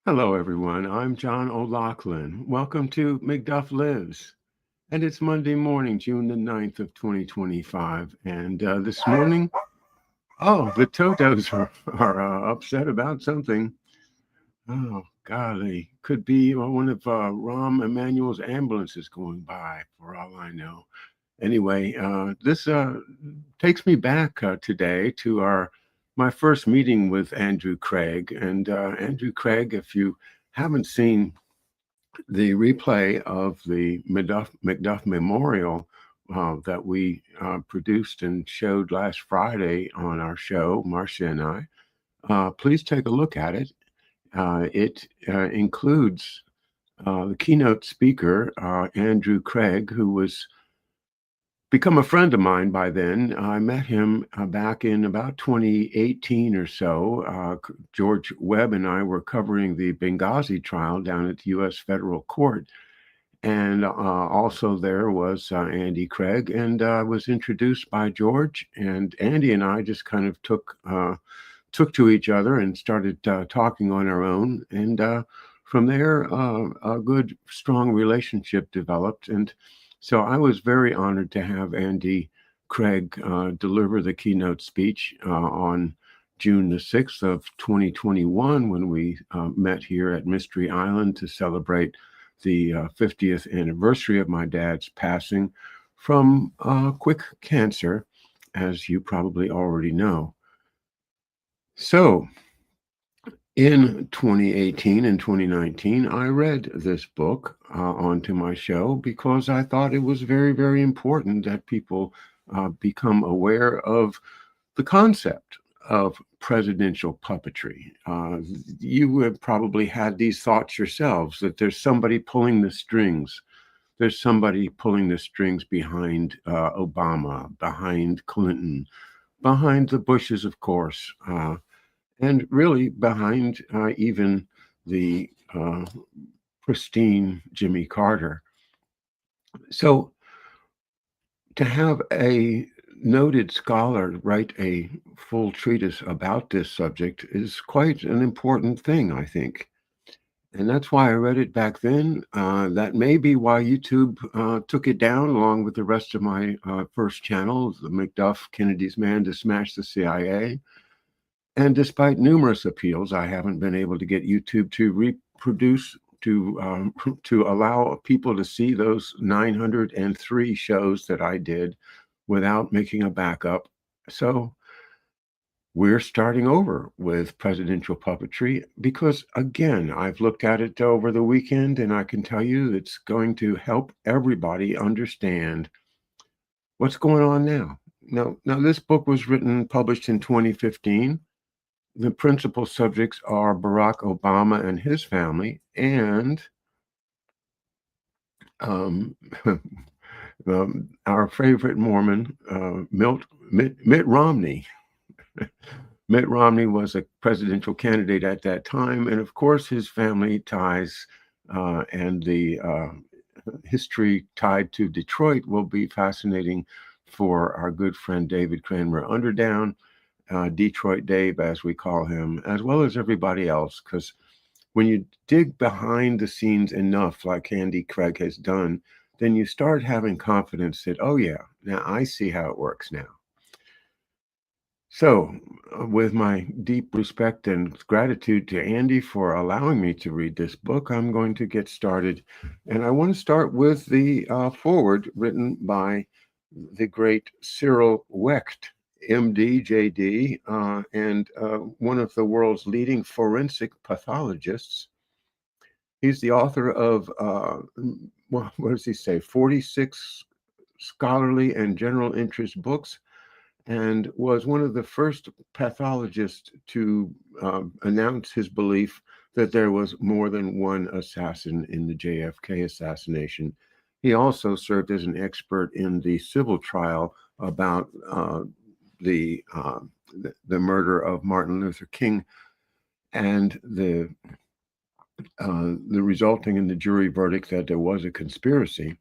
Hello, everyone. I'm John O'Loughlin. Welcome to McDuff Lives. And it's Monday morning, June the 9th of 2025. And this morning, the Totos are upset about something. Oh, golly. Could be one of Rahm Emanuel's ambulances going by, for all I know. Anyway, this takes me back today to my first meeting with Andrew Kreig. And Andrew Kreig, if you haven't seen the replay of the McDuff Memorial that we produced and showed last Friday on our show, Marcia and I, please take a look at it. It includes the keynote speaker, Andrew Kreig, who was become a friend of mine by then. I met him back in about 2018 or so. George Webb and I were covering the Benghazi trial down at the U.S. federal court. And also there was Andy Kreig, and was introduced by George. And Andy and I just kind of took to each other and started talking on our own. And from there, a good, strong relationship developed. And so I was very honored to have Andy Kreig deliver the keynote speech on June the 6th of 2021 when we met here at Mystery Island to celebrate the 50th anniversary of my dad's passing from quick cancer, as you probably already know. So, in 2018 and 2019, I read this book onto my show because I thought it was very, very important that people become aware of the concept of presidential puppetry. You have probably had these thoughts yourselves that there's somebody pulling the strings. There's somebody pulling the strings behind Obama, behind Clinton, behind the Bushes, of course, and really behind even the pristine Jimmy Carter. So to have a noted scholar write a full treatise about this subject is quite an important thing, I think. And that's why I read it back then. That may be why YouTube took it down along with the rest of my first channel, the McDuff Kennedy's Man to Smash the CIA. And despite numerous appeals, I haven't been able to get YouTube to reproduce to allow people to see those 903 shows that I did without making a backup. So we're starting over with presidential puppetry because, again, I've looked at it over the weekend and I can tell you it's going to help everybody understand what's going on now. Now, this book was published in 2015. The principal subjects are Barack Obama and his family, and um, our favorite Mormon, Mitt Romney. Mitt Romney was a presidential candidate at that time, and of course, his family ties and the history tied to Detroit will be fascinating for our good friend David Cranmer Underdown, Detroit Dave, as we call him, as well as everybody else, because when you dig behind the scenes enough, like Andy Kreig has done, then you start having confidence that, oh, yeah, now I see how it works now. So, with my deep respect and gratitude to Andy for allowing me to read this book, I'm going to get started. And I want to start with the foreword written by the great Cyril Wecht, MD, JD, and one of the world's leading forensic pathologists. He's the author of, what does he say, 46 scholarly and general interest books, and was one of the first pathologists to announce his belief that there was more than one assassin in the JFK assassination. He also served as an expert in the civil trial about the murder of Martin Luther King and the resulting in the jury verdict that there was a conspiracy.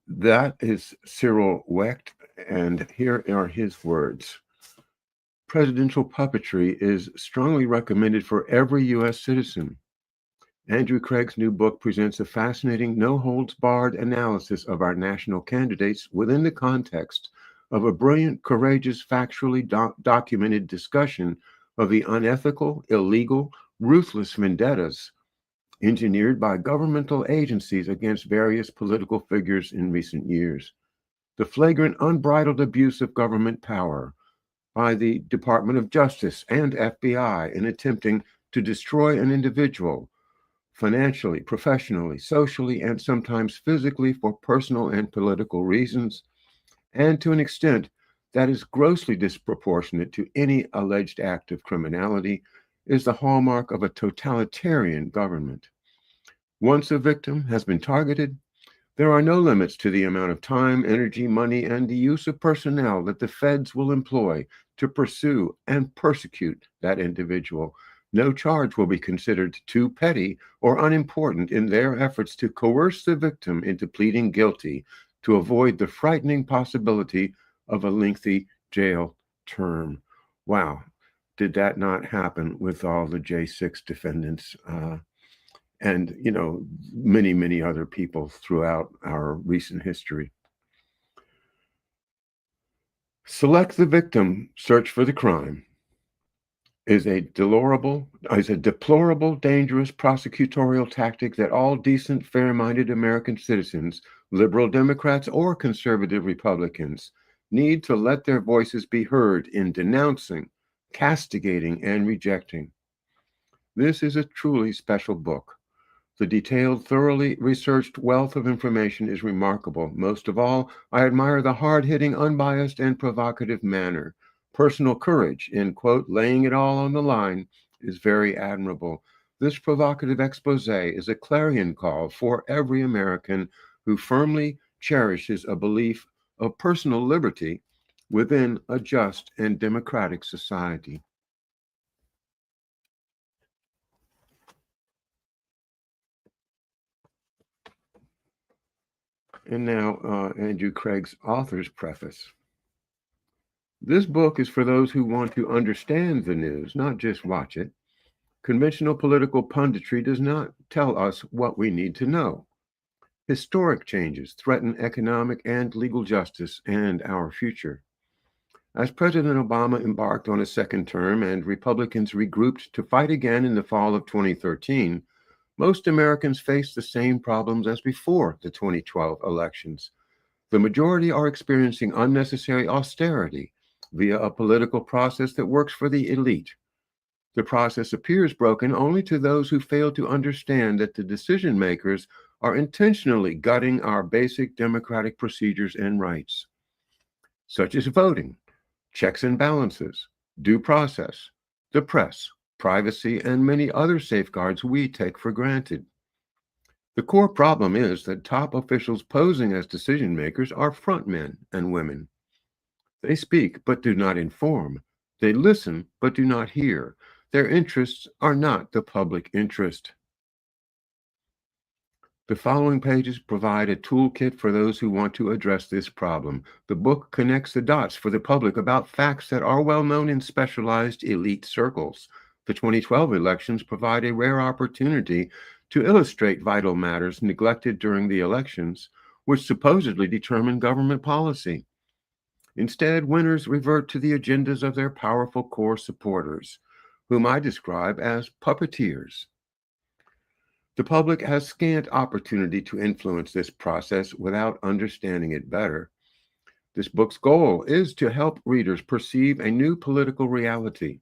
That is Cyril Wecht, and here are his words. Presidential Puppetry is strongly recommended for every U.S. citizen. Andrew Kreig's new book presents a fascinating, no-holds-barred analysis of our national candidates within the context of a brilliant, courageous, factually documented discussion of the unethical, illegal, ruthless vendettas engineered by governmental agencies against various political figures in recent years. The flagrant, unbridled abuse of government power by the Department of Justice and FBI in attempting to destroy an individual financially, professionally, socially, and sometimes physically for personal and political reasons, and to an extent that is grossly disproportionate to any alleged act of criminality, is the hallmark of a totalitarian government. Once a victim has been targeted, there are no limits to the amount of time, energy, money, and the use of personnel that the feds will employ to pursue and persecute that individual. No charge will be considered too petty or unimportant in their efforts to coerce the victim into pleading guilty to avoid the frightening possibility of a lengthy jail term. Wow, did that not happen with all the J6 defendants? And many, many other people throughout our recent history. Select the victim, search for the crime is a deplorable, dangerous prosecutorial tactic that all decent, fair-minded American citizens, liberal Democrats or conservative Republicans, need to let their voices be heard in denouncing, castigating, and rejecting. This is a truly special book. The detailed, thoroughly researched wealth of information is remarkable. Most of all, I admire the hard-hitting, unbiased, and provocative manner. Personal courage in, quote, laying it all on the line is very admirable. This provocative expose is a clarion call for every American who firmly cherishes a belief of personal liberty within a just and democratic society. And now, Andrew Kreig's author's preface. This book is for those who want to understand the news, not just watch it. Conventional political punditry does not tell us what we need to know. Historic changes threaten economic and legal justice and our future. As President Obama embarked on a second term and Republicans regrouped to fight again in the fall of 2013, most Americans face the same problems as before the 2012 elections. The majority are experiencing unnecessary austerity via a political process that works for the elite. The process appears broken only to those who fail to understand that the decision makers are intentionally gutting our basic democratic procedures and rights, such as voting, checks and balances, due process, the press, privacy, and many other safeguards we take for granted. The core problem is that top officials posing as decision makers are frontmen and women. They speak but do not inform. They listen but do not hear. Their interests are not the public interest. The following pages provide a toolkit for those who want to address this problem. The book connects the dots for the public about facts that are well known in specialized elite circles. The 2012 elections provide a rare opportunity to illustrate vital matters neglected during the elections, which supposedly determine government policy. Instead, winners revert to the agendas of their powerful core supporters, whom I describe as puppeteers. The public has scant opportunity to influence this process without understanding it better. This book's goal is to help readers perceive a new political reality.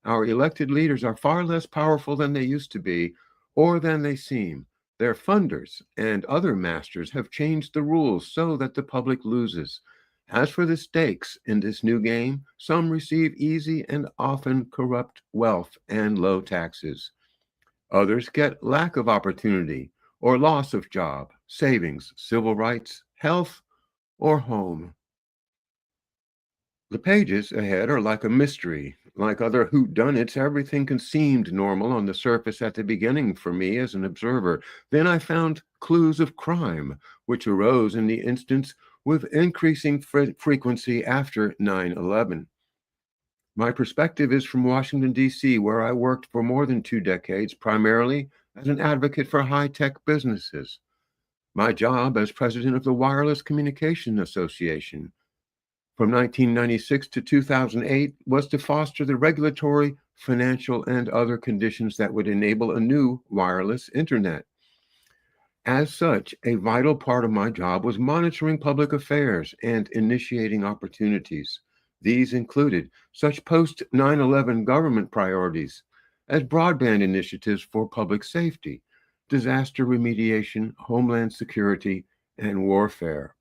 Our elected leaders are far less powerful than they used to be or than they seem. Their funders and other masters have changed the rules so that the public loses. As for the stakes in this new game, some receive easy and often corrupt wealth and low taxes. Others get lack of opportunity or loss of job, savings, civil rights, health, or home. The pages ahead are like a mystery. Like other whodunits, everything seemed normal on the surface at the beginning for me as an observer. Then I found clues of crime, which arose in the instance with increasing frequency after 9/11. My perspective is from Washington, D.C., where I worked for more than 2 decades, primarily as an advocate for high-tech businesses. My job as president of the Wireless Communication Association from 1996 to 2008 was to foster the regulatory, financial, and other conditions that would enable a new wireless internet. As such, a vital part of my job was monitoring public affairs and initiating opportunities. These included such post 9/11 government priorities as broadband initiatives for public safety, disaster remediation, homeland security, and warfare.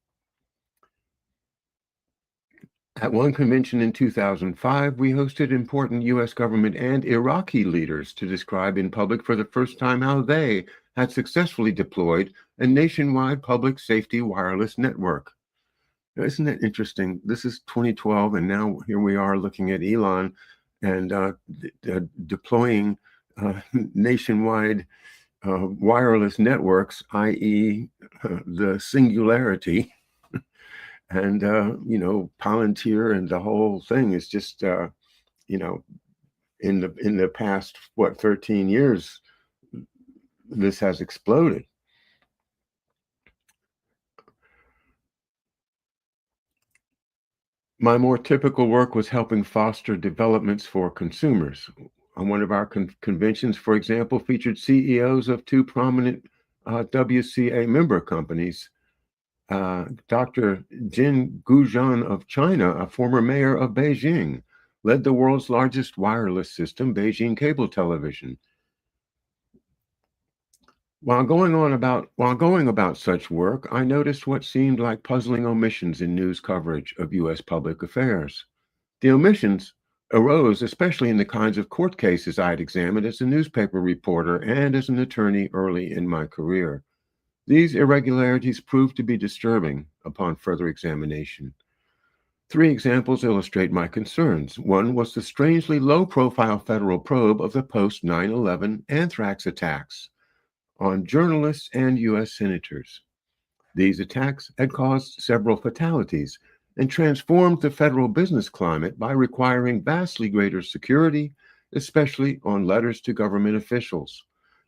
At one convention in 2005, we hosted important U.S. government and Iraqi leaders to describe in public for the first time how they had successfully deployed a nationwide public safety wireless network. Now, isn't that interesting? This is 2012, and now here we are looking at Elon and deploying nationwide wireless networks, i.e., the singularity. And Palantir and the whole thing is just in the past 13 years, this has exploded. My more typical work was helping foster developments for consumers. On one of our conventions, for example, featured CEOs of two prominent WCA member companies. Dr. Jin Guzhan of China, a former mayor of Beijing, led the world's largest wireless system, Beijing Cable Television. While going about such work, I noticed what seemed like puzzling omissions in news coverage of U.S. public affairs. The omissions arose especially in the kinds of court cases I had examined as a newspaper reporter and as an attorney early in my career. These irregularities proved to be disturbing upon further examination. 3 examples illustrate my concerns. One was the strangely low-profile federal probe of the post 9/11 anthrax attacks on journalists and U.S. senators. These attacks had caused several fatalities and transformed the federal business climate by requiring vastly greater security, especially on letters to government officials.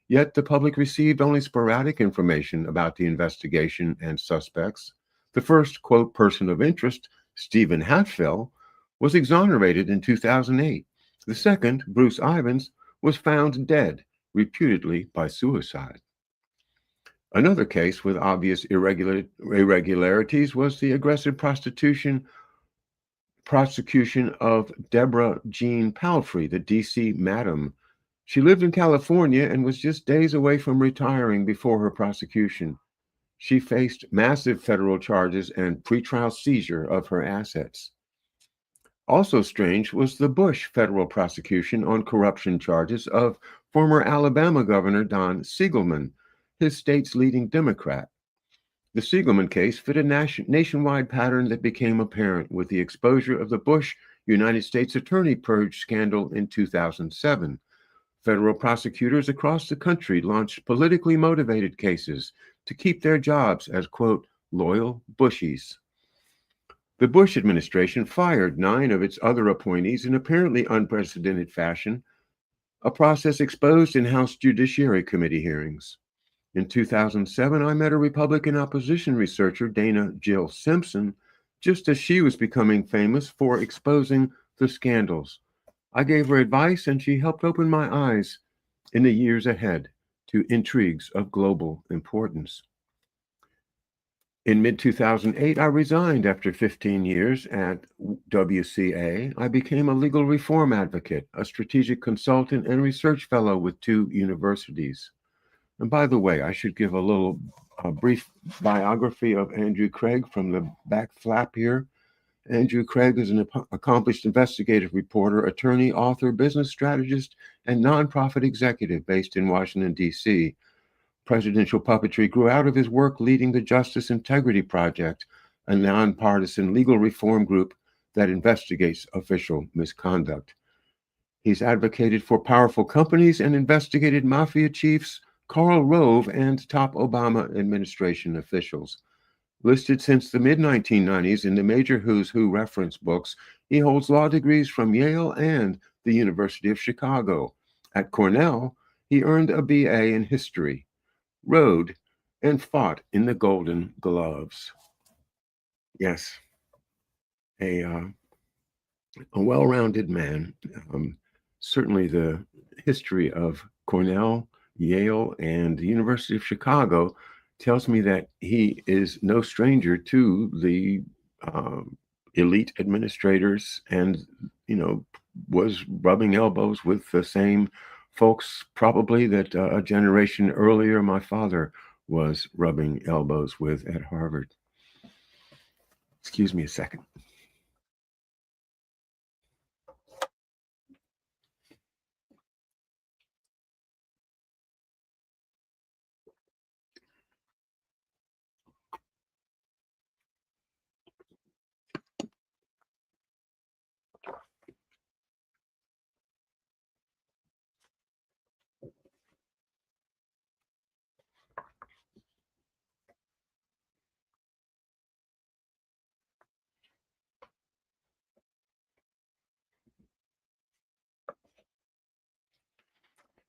Yet the public received only sporadic information about the investigation and suspects. The first, quote, person of interest, Stephen Hatfill, was exonerated in 2008. The second, Bruce Ivins, was found dead, reputedly by suicide. Another case with obvious irregularities was the aggressive prosecution of Deborah Jean Palfrey, the D.C. madam. She lived in California and was just days away from retiring before her prosecution. She faced massive federal charges and pretrial seizure of her assets. Also strange was the Bush federal prosecution on corruption charges of former Alabama Governor Don Siegelman, his state's leading Democrat. The Siegelman case fit a nationwide pattern that became apparent with the exposure of the Bush United States Attorney Purge scandal in 2007. Federal prosecutors across the country launched politically motivated cases to keep their jobs as, quote, loyal Bushies. The Bush administration fired 9 of its other appointees in apparently unprecedented fashion, a process exposed in House Judiciary Committee hearings. In 2007, I met a Republican opposition researcher, Dana Jill Simpson, just as she was becoming famous for exposing the scandals. I gave her advice, and she helped open my eyes in the years ahead to intrigues of global importance. In mid-2008, I resigned after 15 years at WCA. I became a legal reform advocate, a strategic consultant, and research fellow with 2 universities. And by the way, I should give a brief biography of Andrew Kreig from the back flap here. Andrew Kreig is an accomplished investigative reporter, attorney, author, business strategist, and nonprofit executive based in Washington, D.C. Presidential Puppetry grew out of his work leading the Justice Integrity Project, a nonpartisan legal reform group that investigates official misconduct. He's advocated for powerful companies and investigated mafia chiefs, Karl Rove, and top Obama administration officials. Listed since the mid-1990s in the major Who's Who reference books, he holds law degrees from Yale and the University of Chicago. At Cornell, he earned a BA in history, rode, and fought in the Golden Gloves. Yes, a well-rounded man. Certainly the history of Cornell, Yale, and the University of Chicago tells me that he is no stranger to the elite administrators and, was rubbing elbows with the same folks probably that a generation earlier my father was rubbing elbows with at Harvard. Excuse me a second.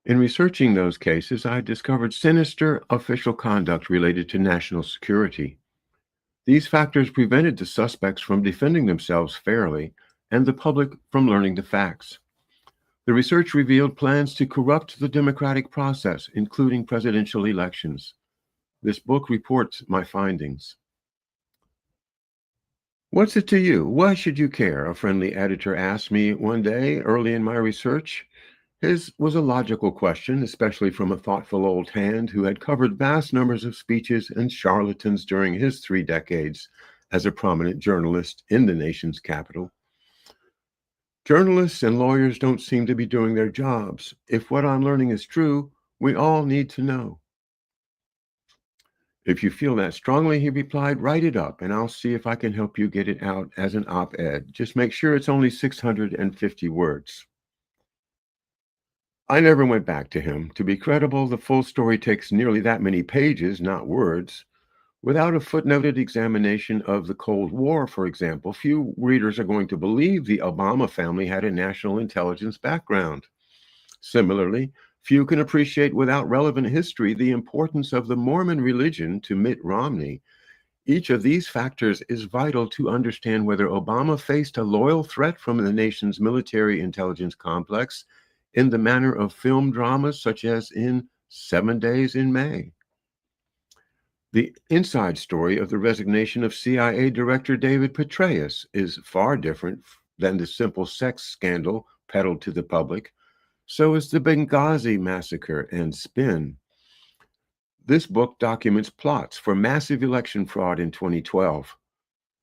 In researching those cases, I discovered sinister official conduct related to national security. These factors prevented the suspects from defending themselves fairly and the public from learning the facts. The research revealed plans to corrupt the democratic process, including presidential elections. This book reports my findings. What's it to you? Why should you care? A friendly editor asked me one day early in my research. His was a logical question, especially from a thoughtful old hand who had covered vast numbers of speeches and charlatans during his 3 decades as a prominent journalist in the nation's capital. Journalists and lawyers don't seem to be doing their jobs. If what I'm learning is true, we all need to know. If you feel that strongly, he replied, write it up and I'll see if I can help you get it out as an op-ed. Just make sure it's only 650 words. I never went back to him. To be credible, the full story takes nearly that many pages, not words. Without a footnoted examination of the Cold War, for example, few readers are going to believe the Obama family had a national intelligence background. Similarly, few can appreciate without relevant history the importance of the Mormon religion to Mitt Romney. Each of these factors is vital to understand whether Obama faced a loyal threat from the nation's military intelligence complex in the manner of film dramas such as in 7 Days in May. The inside story of the resignation of CIA Director David Petraeus is far different than the simple sex scandal peddled to the public. So is the Benghazi massacre and spin. This book documents plots for massive election fraud in 2012.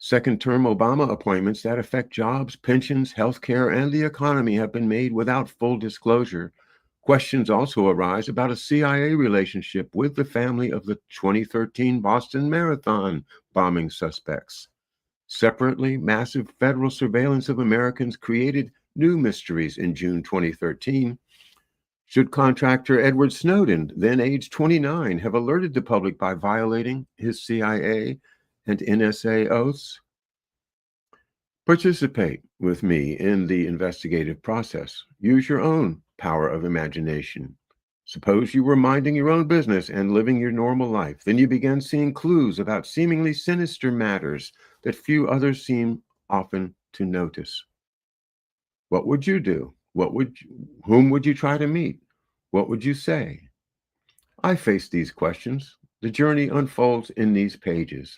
Second-term Obama appointments that affect jobs, pensions, healthcare, and the economy have been made without full disclosure. Questions also arise about a CIA relationship with the family of the 2013 Boston Marathon bombing suspects. Separately, massive federal surveillance of Americans created new mysteries in June 2013. Should contractor Edward Snowden, then age 29, have alerted the public by violating his CIA and NSA oaths? Participate with me in the investigative process. Use your own power of imagination. Suppose you were minding your own business and living your normal life. Then you began seeing clues about seemingly sinister matters that few others seem often to notice. What would you do? Whom would you try to meet? What would you say? I face these questions. The journey unfolds in these pages.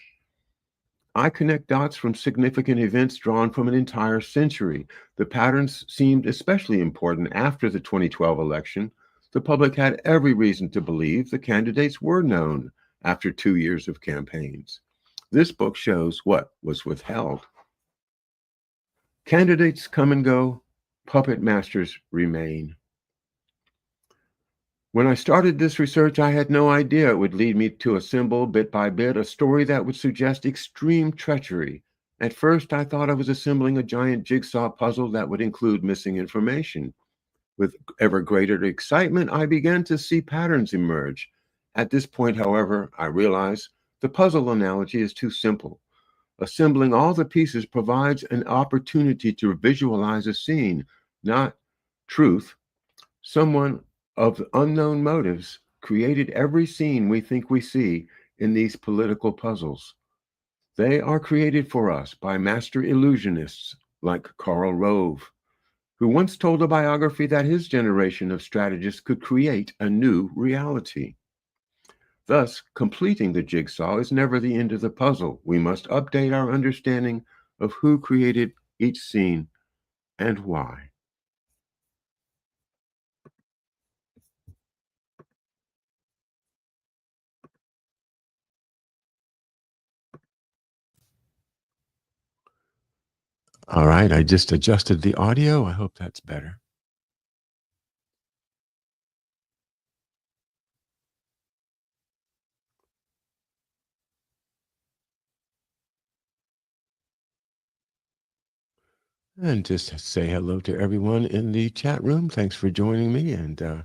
I connect dots from significant events drawn from an entire century. The patterns seemed especially important after the 2012 election. The public had every reason to believe the candidates were known after 2 years of campaigns. This book shows what was withheld. Candidates come and go, puppet masters remain. When I started this research, I had no idea it would lead me to assemble, bit by bit, a story that would suggest extreme treachery. At first, I thought I was assembling a giant jigsaw puzzle that would include missing information. With ever greater excitement, I began to see patterns emerge. At this point, however, I realized The puzzle analogy is too simple. Assembling all the pieces provides an opportunity to visualize a scene, not truth. Someone of unknown motives created every scene we think we see in these political puzzles. They are created for us by master illusionists like Karl Rove, who once told a biography that his generation of strategists could create a new reality. Thus, completing the jigsaw is never the end of the puzzle. We must update our understanding of who created each scene and why. All right, I just adjusted the audio. I hope that's better. And just say hello to everyone in the chat room. Thanks for joining me, and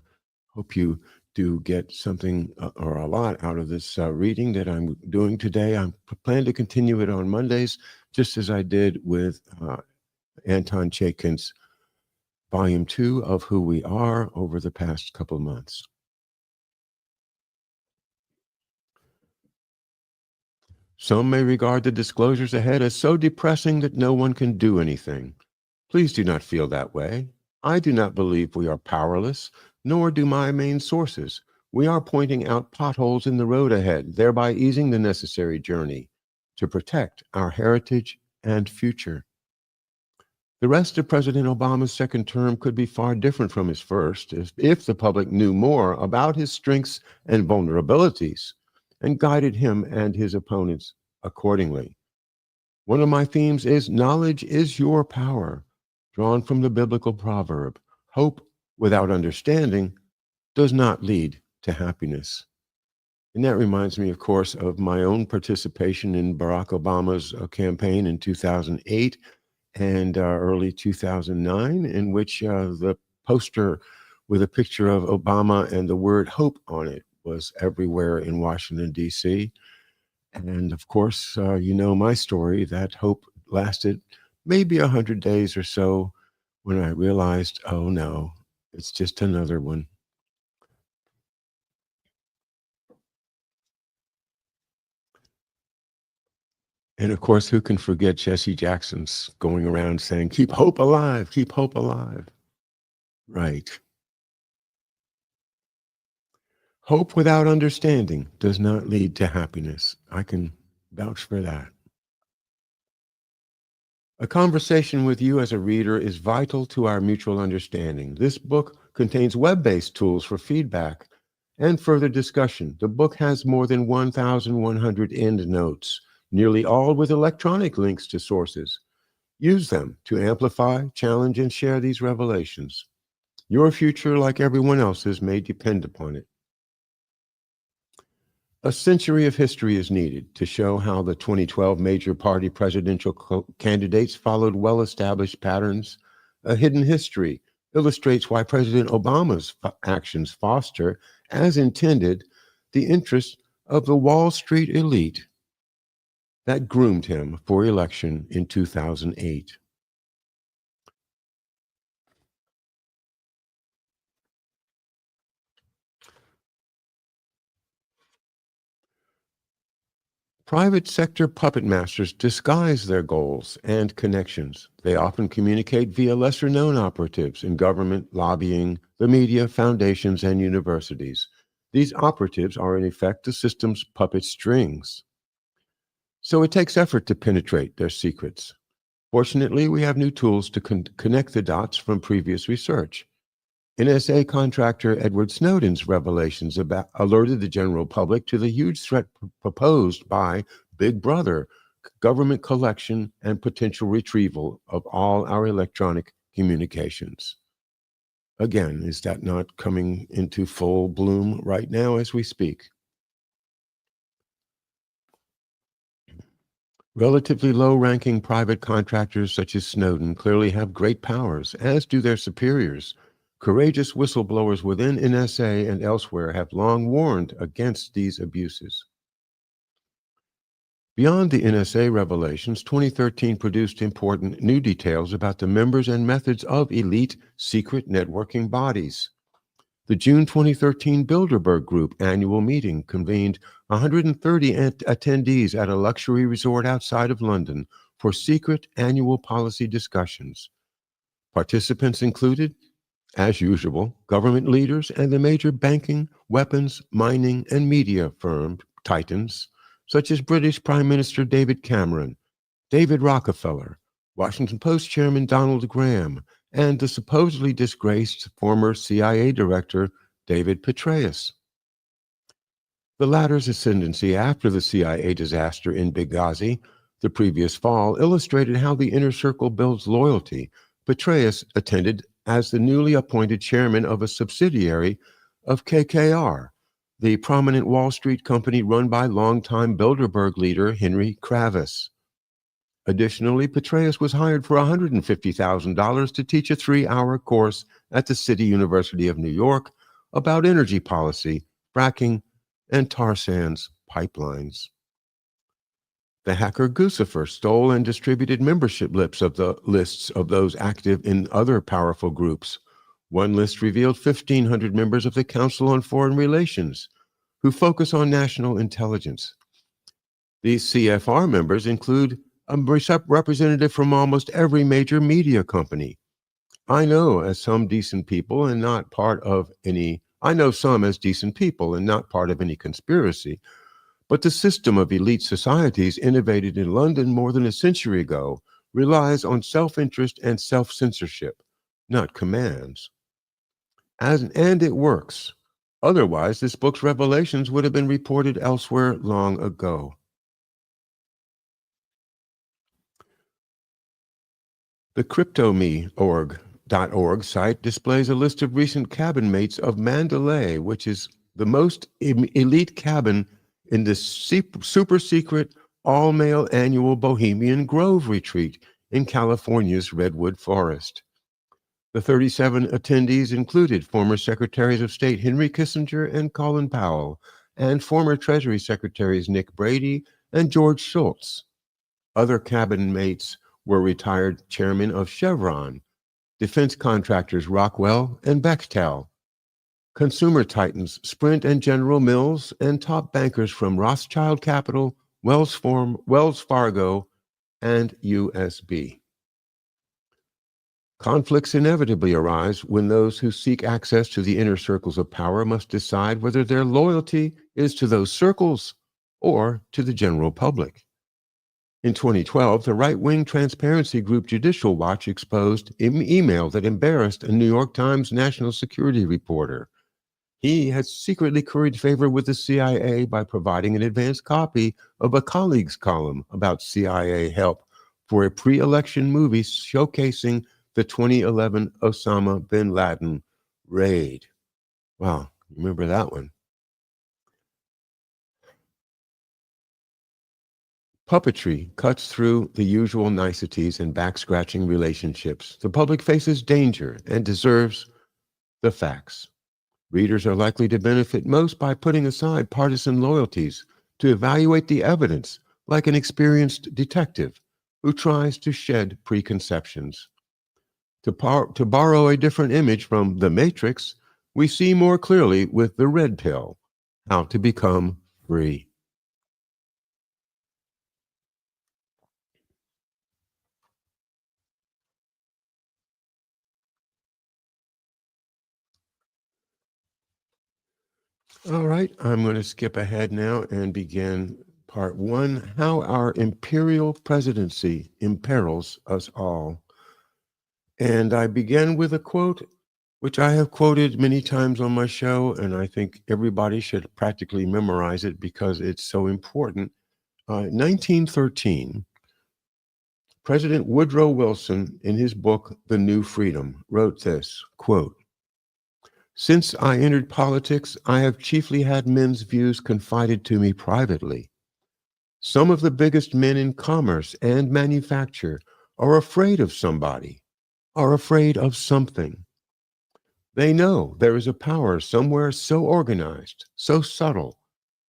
hope you do get something or a lot out of this reading that I'm doing today. I plan to continue it on Mondays, just as I did with Anton Chaikin's Volume 2 of Who We Are over the past couple months. Some may regard the disclosures ahead as so depressing that no one can do anything. Please do not feel that way. I do not believe we are powerless, nor do my main sources. We are pointing out potholes in the road ahead, thereby easing the necessary journey to protect our heritage and future. The rest of President Obama's second term could be far different from his first if the public knew more about his strengths and vulnerabilities and guided him and his opponents accordingly. One of my themes is knowledge is your power, drawn from the biblical proverb, hope without understanding does not lead to happiness. And that reminds me, of course, of my own participation in Barack Obama's campaign in 2008 and early 2009, in which the poster with a picture of Obama and the word hope on it was everywhere in Washington, D.C. And of course, you know my story. That hope lasted maybe 100 days or so when I realized, oh no, it's just another one. And of course, who can forget Jesse Jackson's going around saying, keep hope alive, keep hope alive. Right. Hope without understanding does not lead to happiness. I can vouch for that. A conversation with you as a reader is vital to our mutual understanding. This book contains web-based tools for feedback and further discussion. The book has more than 1,100 endnotes, nearly all with electronic links to sources. Use them to amplify, challenge, and share these revelations. Your future, like everyone else's, may depend upon it. A century of history is needed to show how the 2012 major party presidential candidates followed well-established patterns. A hidden history illustrates why President Obama's actions foster, as intended, the interests of the Wall Street elite that groomed him for election in 2008. Private sector puppet masters disguise their goals and connections. They often communicate via lesser-known operatives in government, lobbying, the media, foundations, and universities. These operatives are in effect the system's puppet strings. So it takes effort to penetrate their secrets. Fortunately, we have new tools to connect the dots from previous research. NSA contractor Edward Snowden's revelations alerted the general public to the huge threat proposed by Big Brother, government collection and potential retrieval of all our electronic communications. Again, is that not coming into full bloom right now as we speak? Relatively low-ranking private contractors such as Snowden clearly have great powers, as do their superiors. Courageous whistleblowers within NSA and elsewhere have long warned against these abuses. Beyond the NSA revelations, 2013 produced important new details about the members and methods of elite secret networking bodies. The June 2013 Bilderberg Group annual meeting convened 130 attendees at a luxury resort outside of London for secret annual policy discussions. Participants included, as usual, government leaders and the major banking, weapons, mining, and media firm titans, such as British Prime Minister David Cameron, David Rockefeller, Washington Post Chairman Donald Graham, and the supposedly disgraced former CIA Director David Petraeus. The latter's ascendancy after the CIA disaster in Benghazi the previous fall illustrated how the inner circle builds loyalty. Petraeus attended as the newly appointed chairman of a subsidiary of KKR, the prominent Wall Street company run by longtime Bilderberg leader Henry Kravis. Additionally, Petraeus was hired for $150,000 to teach a 3-hour course at the City University of New York about energy policy, fracking, and tar sands pipelines. The hacker Guccifer stole and distributed membership lists of those active in other powerful groups. One list revealed 1,500 members of the Council on Foreign Relations who focus on national intelligence. These CFR members include a representative from almost every major media company. I know some as decent people and not part of any conspiracy, but the system of elite societies innovated in London more than a century ago relies on self-interest and self-censorship, not commands. And it works. Otherwise, this book's revelations would have been reported elsewhere long ago. The cryptome.org site displays a list of recent cabin mates of Mandalay, which is the most elite cabin in the super secret all-male annual Bohemian Grove retreat in California's Redwood Forest. The 37 attendees included former Secretaries of State Henry Kissinger and Colin Powell, and former Treasury Secretaries Nick Brady and George Shultz. Other cabin mates were retired chairmen of Chevron, defense contractors Rockwell and Bechtel, consumer titans Sprint and General Mills, and top bankers from Rothschild Capital, Wells Fargo, and USB. Conflicts inevitably arise when those who seek access to the inner circles of power must decide whether their loyalty is to those circles or to the general public. In 2012, the right-wing transparency group Judicial Watch exposed an email that embarrassed a New York Times national security reporter. He had secretly curried favor with the CIA by providing an advance copy of a colleague's column about CIA help for a pre-election movie showcasing the 2011 Osama bin Laden raid. Wow, remember that one. Puppetry cuts through the usual niceties and back-scratching relationships. The public faces danger and deserves the facts. Readers are likely to benefit most by putting aside partisan loyalties to evaluate the evidence like an experienced detective who tries to shed preconceptions. To borrow a different image from The Matrix, we see more clearly with the red pill, how to become free. All right, I'm going to skip ahead now and begin part 1, How Our Imperial Presidency Imperils Us All. And I begin with a quote, which I have quoted many times on my show, and I think everybody should practically memorize it because it's so important. 1913, President Woodrow Wilson, in his book, The New Freedom, wrote this, quote, "Since I entered politics, I have chiefly had men's views confided to me privately. Some of the biggest men in commerce and manufacture are afraid of somebody, are afraid of something. They know there is a power somewhere so organized, so subtle,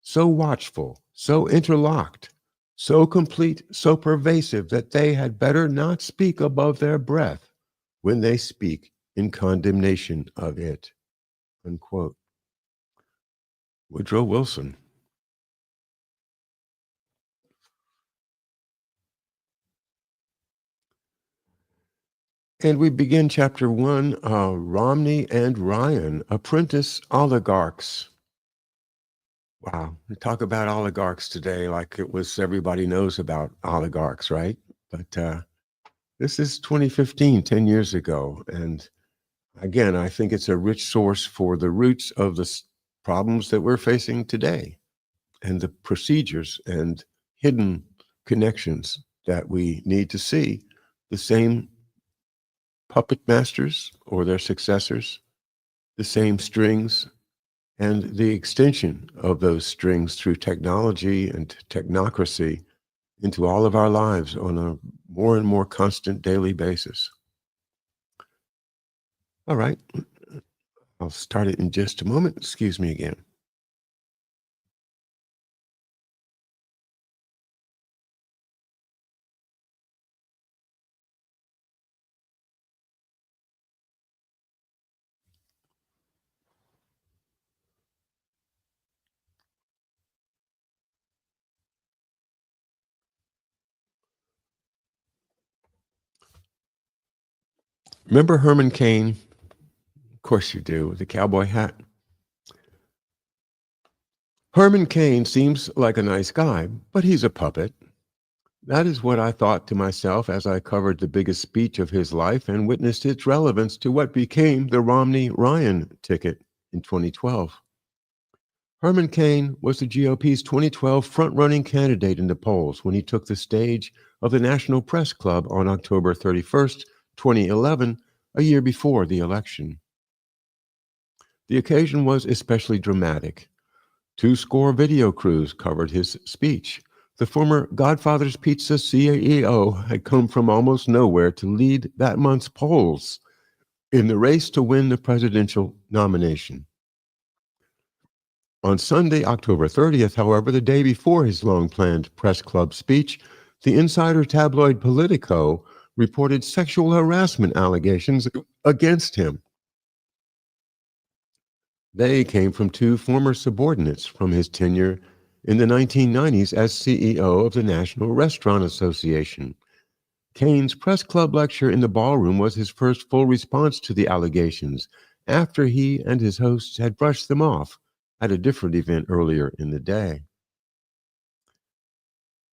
so watchful, so interlocked, so complete, so pervasive that they had better not speak above their breath when they speak in condemnation of it. Unquote. Woodrow Wilson. And we begin chapter 1, Romney and Ryan, apprentice oligarchs. Wow, we talk about oligarchs today like it was everybody knows about oligarchs, right? But this is 2015, 10 years ago. And again, I think it's a rich source for the roots of the problems that we're facing today and the procedures and hidden connections that we need to see. The same puppet masters or their successors, the same strings, and the extension of those strings through technology and technocracy into all of our lives on a more and more constant daily basis. All right, I'll start it in just a moment. Excuse me again. Remember Herman Cain? Of course you do, with the cowboy hat. Herman Cain seems like a nice guy, but he's a puppet. That is what I thought to myself as I covered the biggest speech of his life and witnessed its relevance to what became the Romney-Ryan ticket in 2012. Herman Cain was the GOP's 2012 front-running candidate in the polls when he took the stage of the National Press Club on October 31st, 2011, a year before the election. The occasion was especially dramatic. 2 video crews covered his speech. The former Godfather's Pizza CEO had come from almost nowhere to lead that month's polls in the race to win the presidential nomination. On Sunday, October 30th, however, the day before his long-planned press club speech, the insider tabloid Politico reported sexual harassment allegations against him. They came from 2 former subordinates from his tenure in the 1990s as CEO of the National Restaurant Association. Cain's press club lecture in the ballroom was his first full response to the allegations, after he and his hosts had brushed them off at a different event earlier in the day.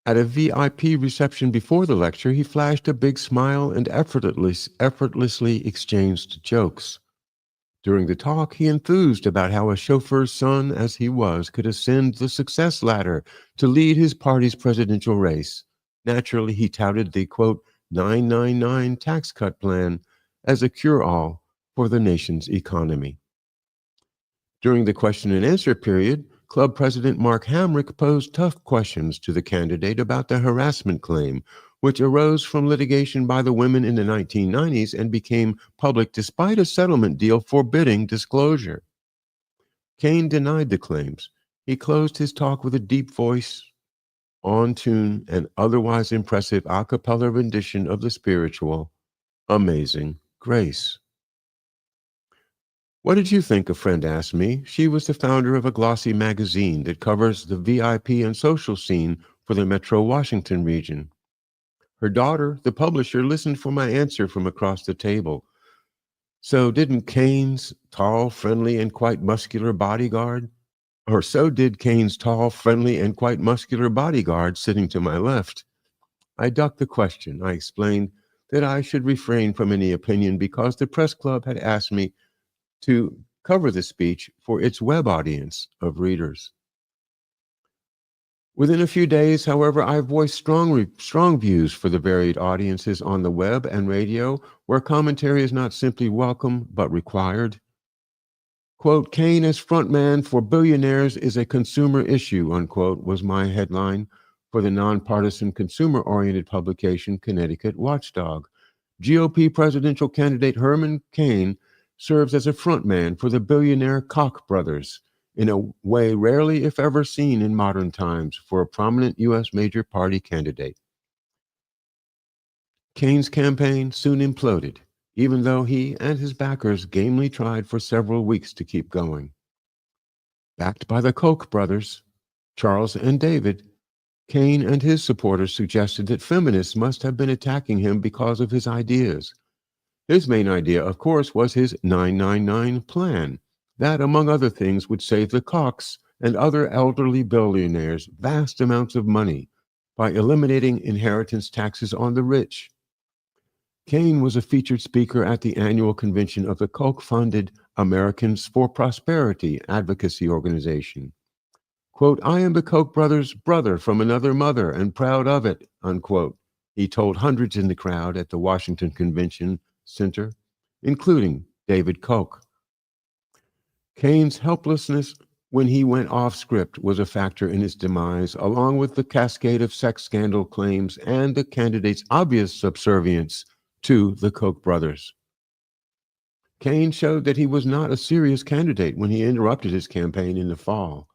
At a VIP reception before the lecture, he flashed a big smile and effortlessly exchanged jokes. During the talk, he enthused about how a chauffeur's son, as he was, could ascend the success ladder to lead his party's presidential race. Naturally, he touted the, quote, 999 tax cut plan as a cure-all for the nation's economy. During the question and answer period, Club President Mark Hamrick posed tough questions to the candidate about the harassment claim, which arose from litigation by the women in the 1990s and became public despite a settlement deal forbidding disclosure. Cain denied the claims. He closed his talk with a deep voice, on tune, and otherwise impressive a cappella rendition of the spiritual Amazing Grace. What did you think? A friend asked me. She was the founder of a glossy magazine that covers the VIP and social scene for the Metro Washington region. Her daughter, the publisher, listened for my answer from across the table. So didn't Cain's tall, friendly, and quite muscular bodyguard? Or so did Cain's tall, friendly, and quite muscular bodyguard sitting to my left. I ducked the question. I explained that I should refrain from any opinion because the press club had asked me to cover the speech for its web audience of readers. Within a few days, however, I voiced strong views for the varied audiences on the web and radio, where commentary is not simply welcome, but required. Quote, Cain as frontman for billionaires is a consumer issue, unquote, was my headline for the nonpartisan consumer-oriented publication Connecticut Watchdog. GOP presidential candidate Herman Cain serves as a frontman for the billionaire Koch brothers in a way rarely, if ever, seen in modern times for a prominent U.S. major party candidate. Kane's campaign soon imploded, even though he and his backers gamely tried for several weeks to keep going. Backed by the Koch brothers, Charles and David, Kane and his supporters suggested that feminists must have been attacking him because of his ideas. His main idea, of course, was his 999 plan. That, among other things, would save the Kochs and other elderly billionaires vast amounts of money by eliminating inheritance taxes on the rich. Kane was a featured speaker at the annual convention of the Koch-funded Americans for Prosperity advocacy organization. Quote, "I am the Koch brothers' brother from another mother and proud of it," unquote, he told hundreds in the crowd at the Washington Convention Center, including David Koch. Kane's helplessness when he went off script was a factor in his demise, along with the cascade of sex scandal claims and the candidate's obvious subservience to the Koch brothers. Kane showed that he was not a serious candidate when he interrupted his campaign in the fall.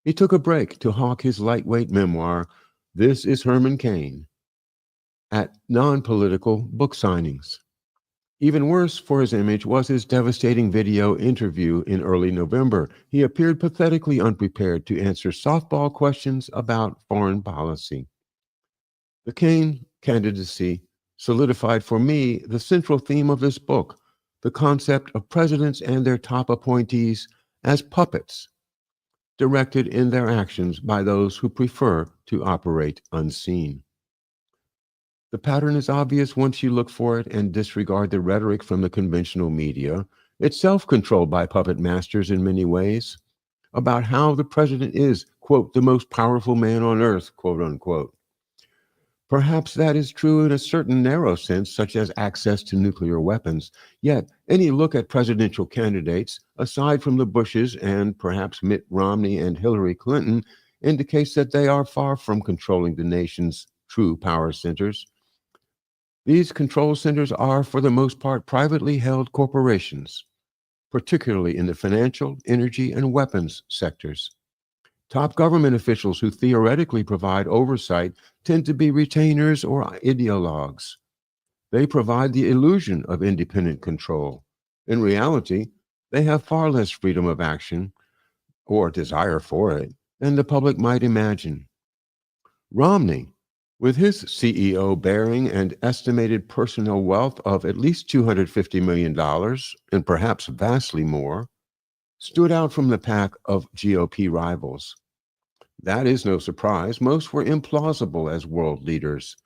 He took a break to hawk his lightweight memoir, This is Herman Cain, at non-political book signings. Even worse for his image was his devastating video interview in early November. He appeared pathetically unprepared to answer softball questions about foreign policy. The Cain candidacy solidified for me the central theme of this book, the concept of presidents and their top appointees as puppets, directed in their actions by those who prefer to operate unseen. The pattern is obvious once you look for it and disregard the rhetoric from the conventional media, itself controlled by puppet masters in many ways, about how the president is, quote, the most powerful man on earth, quote unquote. Perhaps that is true in a certain narrow sense, such as access to nuclear weapons. Yet, any look at presidential candidates, aside from the Bushes and perhaps Mitt Romney and Hillary Clinton, indicates that they are far from controlling the nation's true power centers. These control centers are, for the most part, privately held corporations, particularly in the financial, energy, and weapons sectors. Top government officials who theoretically provide oversight tend to be retainers or ideologues. They provide the illusion of independent control. In reality, they have far less freedom of action or desire for it than the public might imagine. Romney, with his CEO bearing and estimated personal wealth of at least $250 million, and perhaps vastly more, stood out from the pack of GOP rivals. That is no surprise. Most were implausible as world leaders.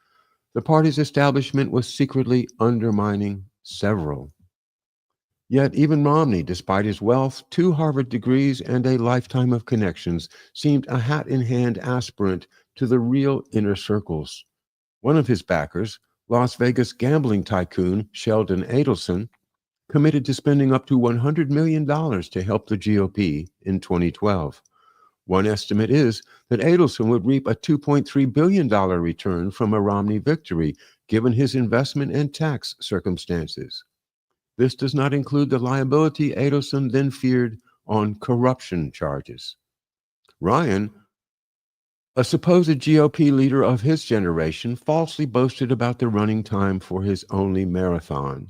The party's establishment was secretly undermining several. Yet even Romney, despite his wealth, 2 Harvard degrees, and a lifetime of connections, seemed a hat-in-hand aspirant to the real inner circles. One of his backers, Las Vegas gambling tycoon Sheldon Adelson, committed to spending up to $100 million to help the GOP in 2012. One estimate is that Adelson would reap a $2.3 billion return from a Romney victory, given his investment and tax circumstances. This does not include the liability Adelson then feared on corruption charges. Ryan, a supposed GOP leader of his generation, falsely boasted about the running time for his only marathon.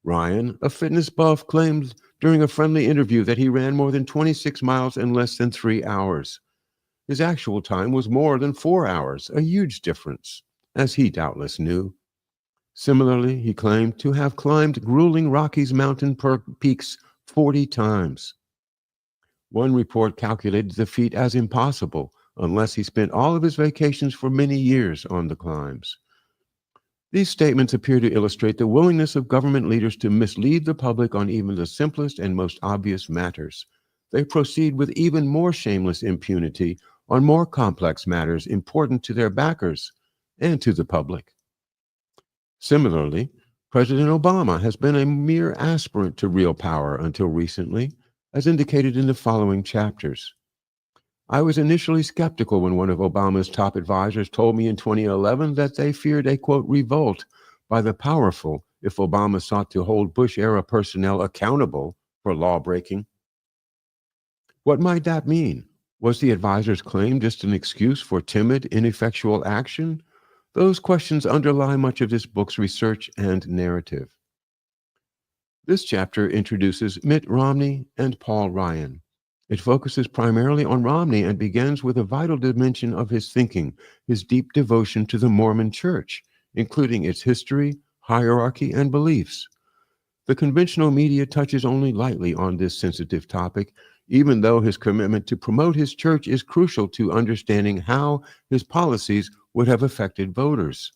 Ryan, a fitness buff, claimed during a friendly interview that he ran more than 26 miles in less than 3 hours. His actual time was more than 4 hours, a huge difference, as he doubtless knew. Similarly, he claimed to have climbed grueling Rockies mountain peaks 40 times. One report calculated the feat as impossible unless he spent all of his vacations for many years on the climbs. These statements appear to illustrate the willingness of government leaders to mislead the public on even the simplest and most obvious matters. They proceed with even more shameless impunity on more complex matters important to their backers and to the public. Similarly, President Obama has been a mere aspirant to real power until recently, as indicated in the following chapters. I was initially skeptical when one of Obama's top advisors told me in 2011 that they feared a, quote, revolt by the powerful if Obama sought to hold Bush-era personnel accountable for law-breaking. What might that mean? Was the advisor's claim just an excuse for timid, ineffectual action? Those questions underlie much of this book's research and narrative. This chapter introduces Mitt Romney and Paul Ryan. It focuses primarily on Romney and begins with a vital dimension of his thinking, his deep devotion to the Mormon Church, including its history, hierarchy, and beliefs. The conventional media touches only lightly on this sensitive topic, even though his commitment to promote his church is crucial to understanding how his policies would have affected voters.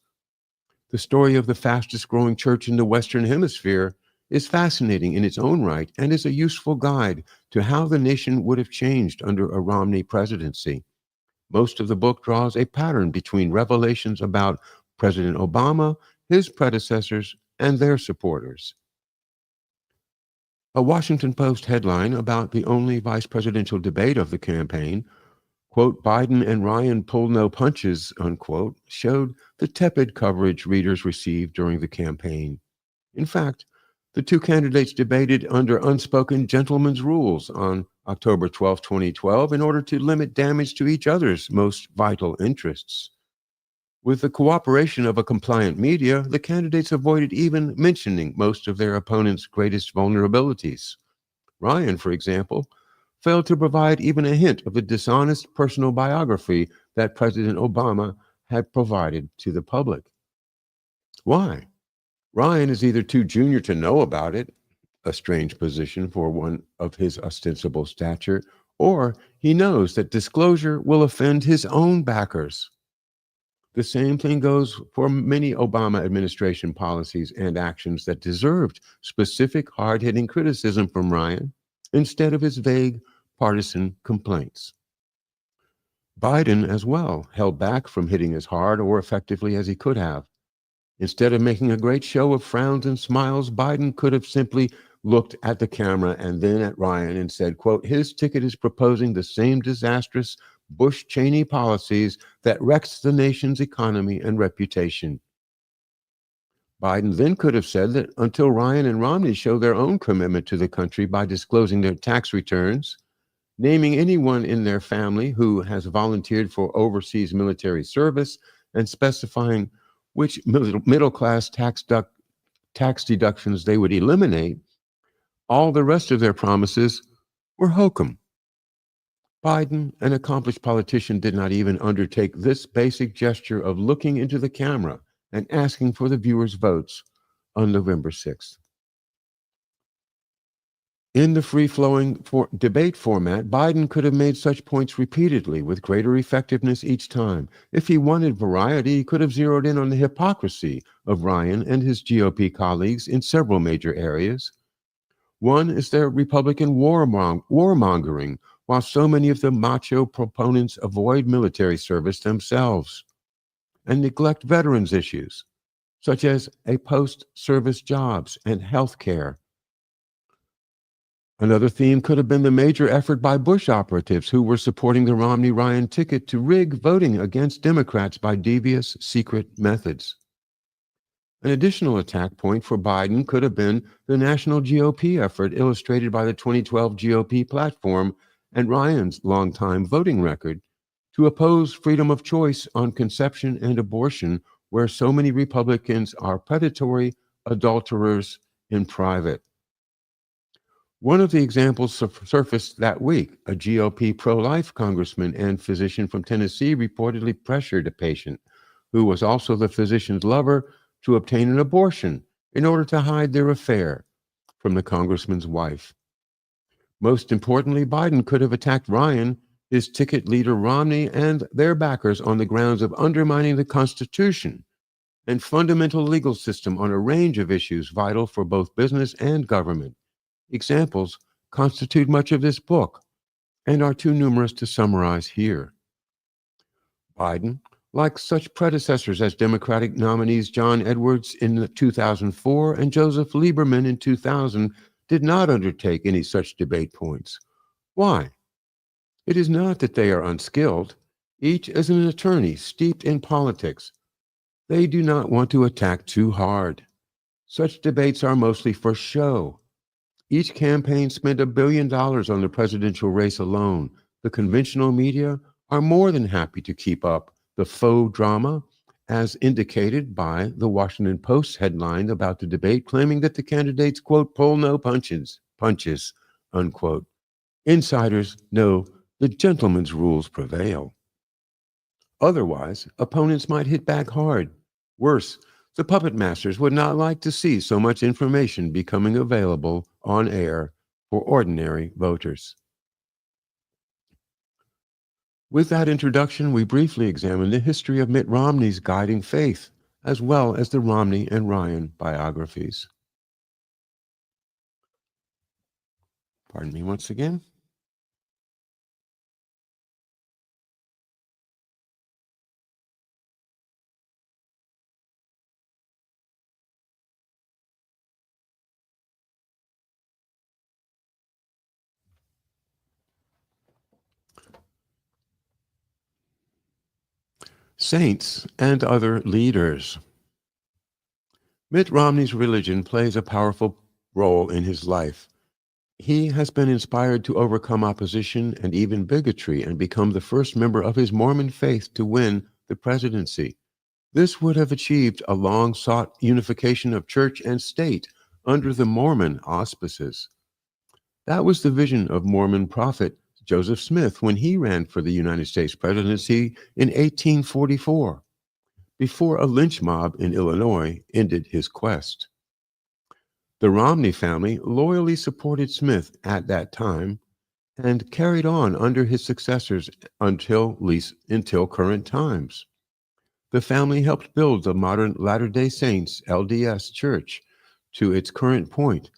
The story of the fastest growing church in the Western Hemisphere is fascinating in its own right and is a useful guide to how the nation would have changed under a Romney presidency. Most of the book draws a pattern between revelations about President Obama, his predecessors, and their supporters. A Washington Post headline about the only vice presidential debate of the campaign, quote, Biden and Ryan pulled no punches, unquote, showed the tepid coverage readers received during the campaign. In fact, the two candidates debated under unspoken gentlemen's rules on October 12, 2012, in order to limit damage to each other's most vital interests. With the cooperation of a compliant media, the candidates avoided even mentioning most of their opponents' greatest vulnerabilities. Ryan, for example, failed to provide even a hint of the dishonest personal biography that President Obama had provided to the public. Why? Ryan is either too junior to know about it, a strange position for one of his ostensible stature, or he knows that disclosure will offend his own backers. The same thing goes for many Obama administration policies and actions that deserved specific hard-hitting criticism from Ryan instead of his vague partisan complaints. Biden, as well, held back from hitting as hard or effectively as he could have. Instead of making a great show of frowns and smiles, Biden could have simply looked at the camera and then at Ryan and said, quote, his ticket is proposing the same disastrous Bush-Cheney policies that wrecks the nation's economy and reputation. Biden then could have said that until Ryan and Romney show their own commitment to the country by disclosing their tax returns, naming anyone in their family who has volunteered for overseas military service, and specifying which middle-class tax deductions they would eliminate, all the rest of their promises were hokum. Biden, an accomplished politician, did not even undertake this basic gesture of looking into the camera and asking for the viewers' votes on November 6th. In the free-flowing debate format, Biden could have made such points repeatedly with greater effectiveness each time. If he wanted variety, he could have zeroed in on the hypocrisy of Ryan and his GOP colleagues in several major areas. One is their Republican warmongering, while so many of the macho proponents avoid military service themselves and neglect veterans' issues, such as post-service jobs and health care. Another theme could have been the major effort by Bush operatives who were supporting the Romney-Ryan ticket to rig voting against Democrats by devious, secret methods. An additional attack point for Biden could have been the national GOP effort illustrated by the 2012 GOP platform and Ryan's longtime voting record to oppose freedom of choice on conception and abortion, where so many Republicans are predatory adulterers in private. One of the examples surfaced that week. A GOP pro-life congressman and physician from Tennessee reportedly pressured a patient, who was also the physician's lover, to obtain an abortion in order to hide their affair from the congressman's wife. Most importantly, Biden could have attacked Ryan, his ticket leader Romney, and their backers on the grounds of undermining the Constitution and fundamental legal system on a range of issues vital for both business and government. Examples constitute much of this book and are too numerous to summarize here. Biden, like such predecessors as Democratic nominees John Edwards in 2004 and Joseph Lieberman in 2000, did not undertake any such debate points. Why? It is not that they are unskilled. Each is an attorney steeped in politics. They do not want to attack too hard. Such debates are mostly for show. Each campaign spent $1 billion on the presidential race alone. The conventional media are more than happy to keep up the faux drama, as indicated by the Washington Post headline about the debate, claiming that the candidates, quote, pull no punches, unquote. Insiders know the gentleman's rules prevail. Otherwise, opponents might hit back hard. Worse, the puppet masters would not like to see so much information becoming available on air for ordinary voters. With that introduction, we briefly examine the history of Mitt Romney's guiding faith, as well as the Romney and Ryan biographies. Pardon me once again. Saints and other leaders. Mitt Romney's religion plays a powerful role in his life. He has been inspired to overcome opposition and even bigotry and become the first member of his Mormon faith to win the presidency. This would have achieved a long-sought unification of church and state under the Mormon auspices. That was the vision of Mormon prophet Joseph Smith when he ran for the United States presidency in 1844, before a lynch mob in Illinois ended his quest. The Romney family loyally supported Smith at that time and carried on under his successors until current times. The family helped build the modern Latter-day Saints LDS Church to its current point,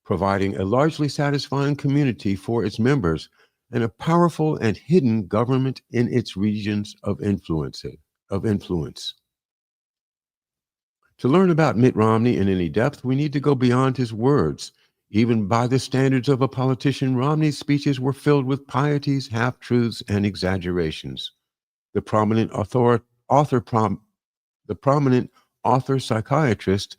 providing a largely satisfying community for its members and a powerful and hidden government in its regions of influence. To learn about Mitt Romney in any depth, we need to go beyond his words. Even by the standards of a politician, Romney's speeches were filled with pieties, half-truths, and exaggerations. The prominent author-psychiatrist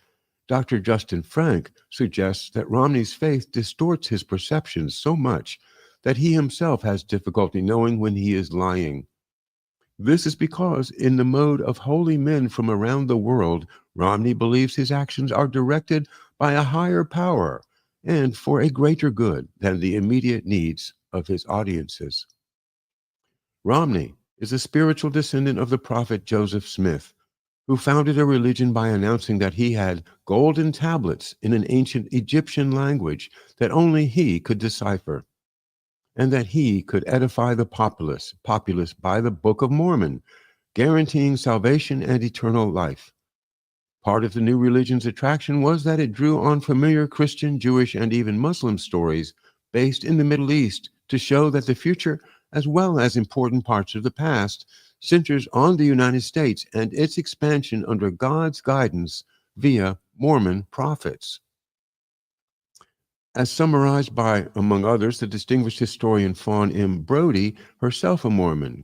Dr. Justin Frank suggests that Romney's faith distorts his perceptions so much that he himself has difficulty knowing when he is lying. This is because, in the mode of holy men from around the world, Romney believes his actions are directed by a higher power and for a greater good than the immediate needs of his audiences. Romney is a spiritual descendant of the prophet Joseph Smith, who founded a religion by announcing that he had golden tablets in an ancient Egyptian language that only he could decipher, and that he could edify the populace by the Book of Mormon, guaranteeing salvation and eternal life. Part of the new religion's attraction was that it drew on familiar Christian, Jewish, and even Muslim stories based in the Middle East to show that the future, as well as important parts of the past, centers on the United States and its expansion under God's guidance via Mormon prophets. As summarized by, among others, the distinguished historian Fawn M. Brody, herself a Mormon.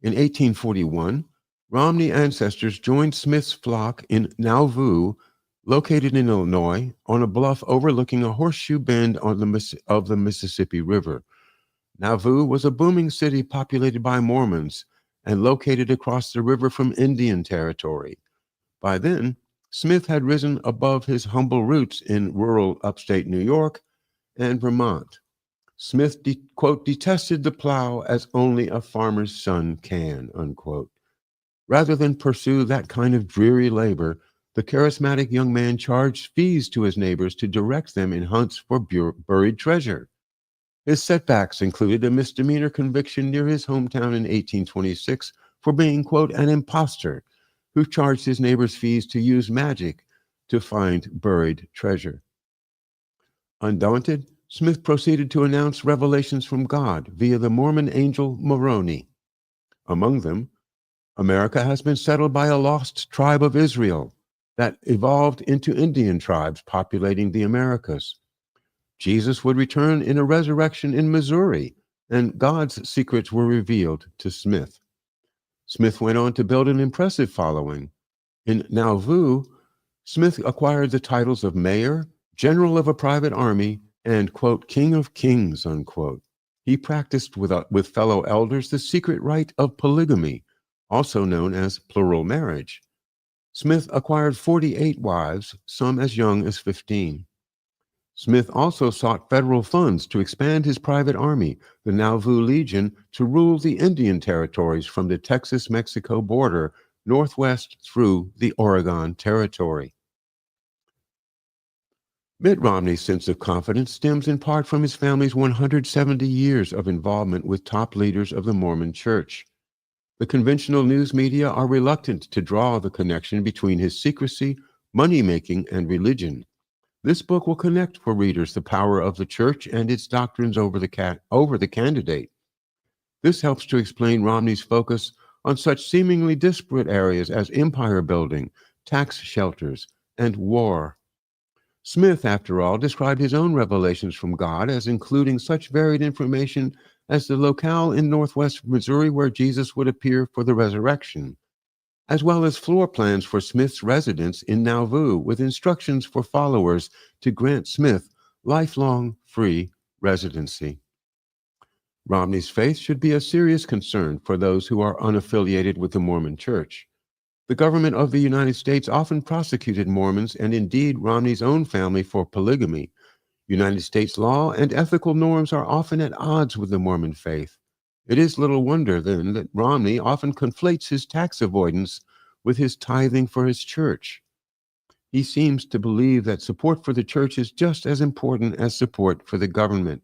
In 1841, Romney ancestors joined Smith's flock in Nauvoo, located in Illinois, on a bluff overlooking a horseshoe bend of the Mississippi River. Nauvoo was a booming city populated by Mormons and located across the river from Indian Territory. By then, Smith had risen above his humble roots in rural upstate New York and Vermont. Smith, quote, detested the plow as only a farmer's son can, unquote. Rather than pursue that kind of dreary labor, the charismatic young man charged fees to his neighbors to direct them in hunts for buried treasure. His setbacks included a misdemeanor conviction near his hometown in 1826 for being, quote, an imposter who charged his neighbors fees to use magic to find buried treasure. Undaunted, Smith proceeded to announce revelations from God via the Mormon angel Moroni. Among them, America has been settled by a lost tribe of Israel that evolved into Indian tribes populating the Americas. Jesus would return in a resurrection in Missouri, and God's secrets were revealed to Smith. Smith went on to build an impressive following. In Nauvoo, Smith acquired the titles of mayor, general of a private army, and, quote, King of Kings, unquote. He practiced with fellow elders the secret rite of polygamy, also known as plural marriage. Smith acquired 48 wives, some as young as 15. Smith also sought federal funds to expand his private army, the Nauvoo Legion, to rule the Indian territories from the Texas-Mexico border northwest through the Oregon Territory. Mitt Romney's sense of confidence stems in part from his family's 170 years of involvement with top leaders of the Mormon Church. The conventional news media are reluctant to draw the connection between his secrecy, money-making, and religion. This book will connect for readers the power of the church and its doctrines over the candidate. This helps to explain Romney's focus on such seemingly disparate areas as empire building, tax shelters, and war. Smith, after all, described his own revelations from God as including such varied information as the locale in northwest Missouri where Jesus would appear for the resurrection, as well as floor plans for Smith's residence in Nauvoo with instructions for followers to grant Smith lifelong free residency. Romney's faith should be a serious concern for those who are unaffiliated with the Mormon Church. The government of the United States often prosecuted Mormons and indeed Romney's own family for polygamy. United States law and ethical norms are often at odds with the Mormon faith. It is little wonder, then, that Romney often conflates his tax avoidance with his tithing for his church. He seems to believe that support for the church is just as important as support for the government.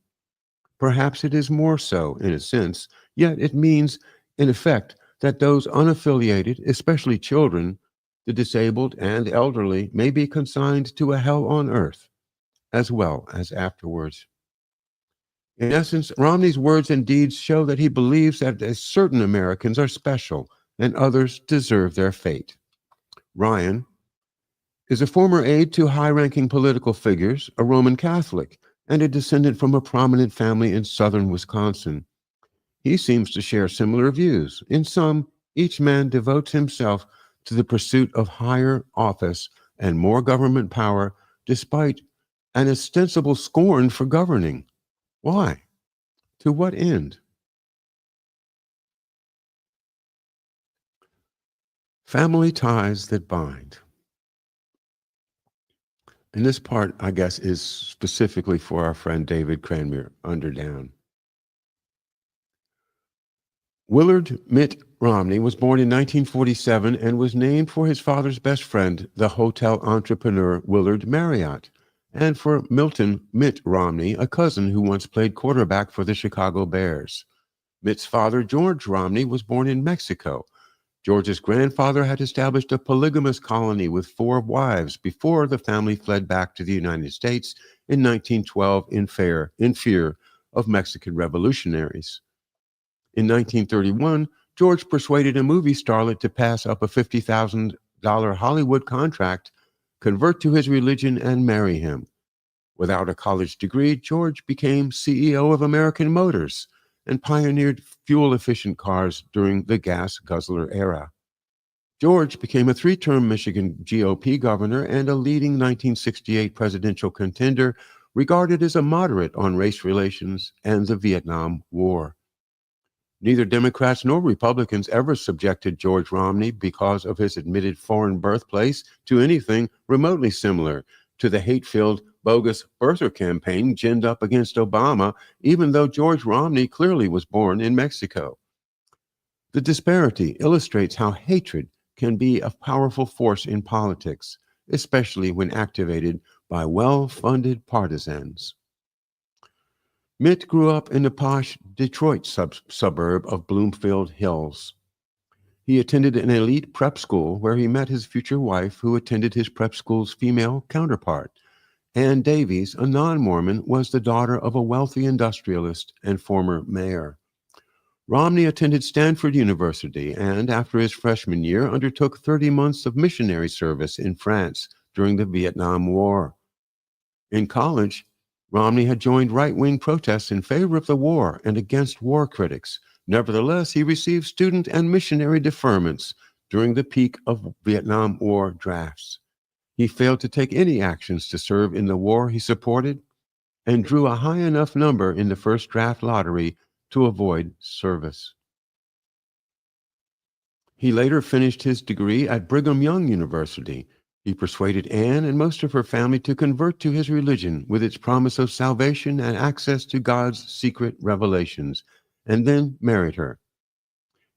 Perhaps it is more so, in a sense, yet it means, in effect, that those unaffiliated, especially children, the disabled and elderly, may be consigned to a hell on earth, as well as afterwards. In essence, Romney's words and deeds show that he believes that certain Americans are special and others deserve their fate. Ryan is a former aide to high-ranking political figures, a Roman Catholic, and a descendant from a prominent family in southern Wisconsin. He seems to share similar views. In sum, each man devotes himself to the pursuit of higher office and more government power, despite an ostensible scorn for governing. Why? To what end? Family ties that bind. And this part, I guess, is specifically for our friend David Cranmere, Underdown. Willard Mitt Romney was born in 1947 and was named for his father's best friend, the hotel entrepreneur Willard Marriott, and for Milton Mitt Romney, a cousin who once played quarterback for the Chicago Bears. Mitt's father, George Romney, was born in Mexico. George's grandfather had established a polygamous colony with 4 wives before the family fled back to the United States in 1912 in fear of Mexican revolutionaries. In 1931, George persuaded a movie starlet to pass up a $50,000 Hollywood contract, convert to his religion, and marry him. Without a college degree, George became CEO of American Motors and pioneered fuel-efficient cars during the gas guzzler era. George became a 3-term Michigan GOP governor and a leading 1968 presidential contender, regarded as a moderate on race relations and the Vietnam War. Neither Democrats nor Republicans ever subjected George Romney, because of his admitted foreign birthplace, to anything remotely similar to the hate-filled, bogus birther campaign ginned up against Obama, even though George Romney clearly was born in Mexico. The disparity illustrates how hatred can be a powerful force in politics, especially when activated by well-funded partisans. Mitt grew up in the posh Detroit suburb of Bloomfield Hills. He attended an elite prep school where he met his future wife, who attended his prep school's female counterpart. Ann Davies, a non-Mormon, was the daughter of a wealthy industrialist and former mayor. Romney attended Stanford University and, after his freshman year, undertook 30 months of missionary service in France during the Vietnam War. In college, Romney had joined right-wing protests in favor of the war and against war critics. Nevertheless, he received student and missionary deferments during the peak of Vietnam War drafts. He failed to take any actions to serve in the war he supported. and drew a high enough number in the first draft lottery to avoid service. He later finished his degree at Brigham Young University. He persuaded Anne and most of her family to convert to his religion with its promise of salvation and access to God's secret revelations, and then married her.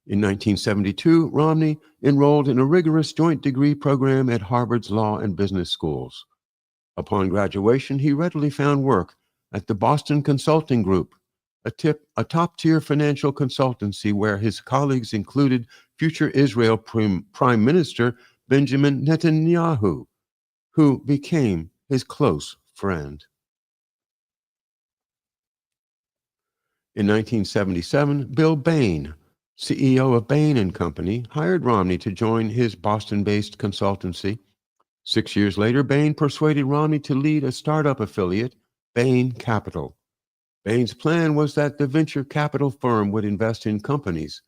In 1972, Romney enrolled in a rigorous joint degree program at Harvard's Law and Business Schools. Upon graduation, he readily found work at the Boston Consulting Group, a top-tier financial consultancy where his colleagues included future Israel Prime Minister Benjamin Netanyahu, who became his close friend. In 1977, Bill Bain, CEO of Bain & Company, hired Romney to join his Boston-based consultancy. 6 years later, Bain persuaded Romney to lead a startup affiliate, Bain Capital. Bain's plan was that the venture capital firm would invest in companies,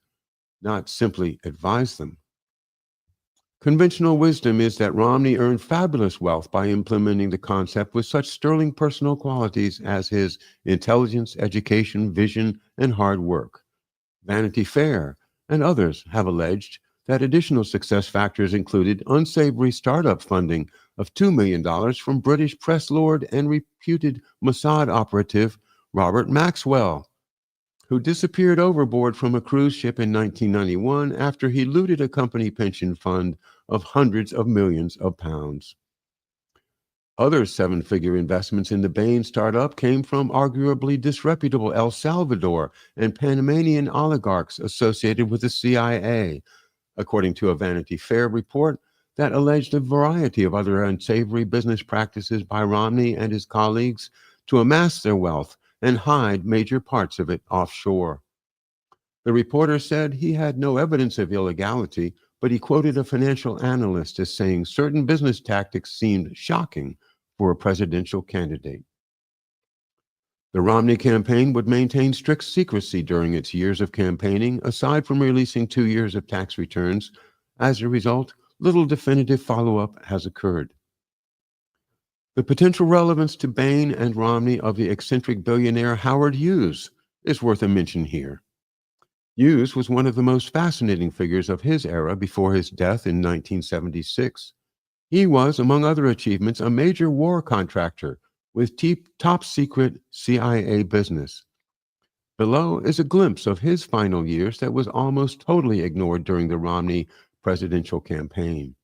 not simply advise them. Conventional wisdom is that Romney earned fabulous wealth by implementing the concept with such sterling personal qualities as his intelligence, education, vision, and hard work. Vanity Fair and others have alleged that additional success factors included unsavory startup funding of $2 million from British press lord and reputed Mossad operative Robert Maxwell, who disappeared overboard from a cruise ship in 1991 after he looted a company pension fund of hundreds of millions of pounds. Other seven-figure investments in the Bain startup came from arguably disreputable El Salvador and Panamanian oligarchs associated with the CIA, according to a Vanity Fair report that alleged a variety of other unsavory business practices by Romney and his colleagues to amass their wealth and hide major parts of it offshore. The reporter said he had no evidence of illegality, but he quoted a financial analyst as saying certain business tactics seemed shocking for a presidential candidate. The Romney campaign would maintain strict secrecy during its years of campaigning, aside from releasing 2 years of tax returns. As a result, little definitive follow-up has occurred. The potential relevance to Bain and Romney of the eccentric billionaire Howard Hughes is worth a mention here. Hughes was one of the most fascinating figures of his era before his death in 1976. He was, among other achievements, a major war contractor with top-secret CIA business. Below is a glimpse of his final years that was almost totally ignored during the Romney presidential campaign.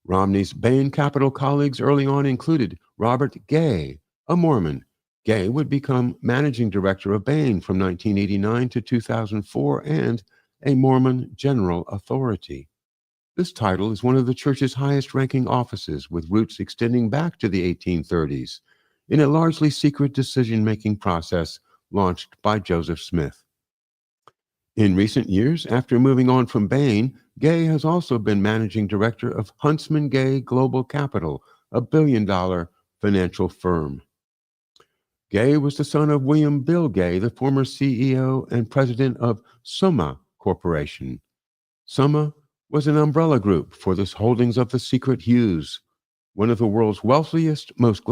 Romney's Bain Capital colleagues early on included Robert Gay, a Mormon. Gay would become managing director of Bain from 1989 to 2004 and a Mormon general authority. This title is one of the church's highest-ranking offices, with roots extending back to the 1830s, in a largely secret decision-making process launched by Joseph Smith. In recent years, after moving on from Bain, Gay has also been managing director of Huntsman Gay Global Capital, a billion-dollar financial firm. Gay was the son of William Bill Gay, the former CEO and president of Summa Corporation. Summa was an umbrella group for the holdings of the secret Hughes, one of the world's wealthiest, most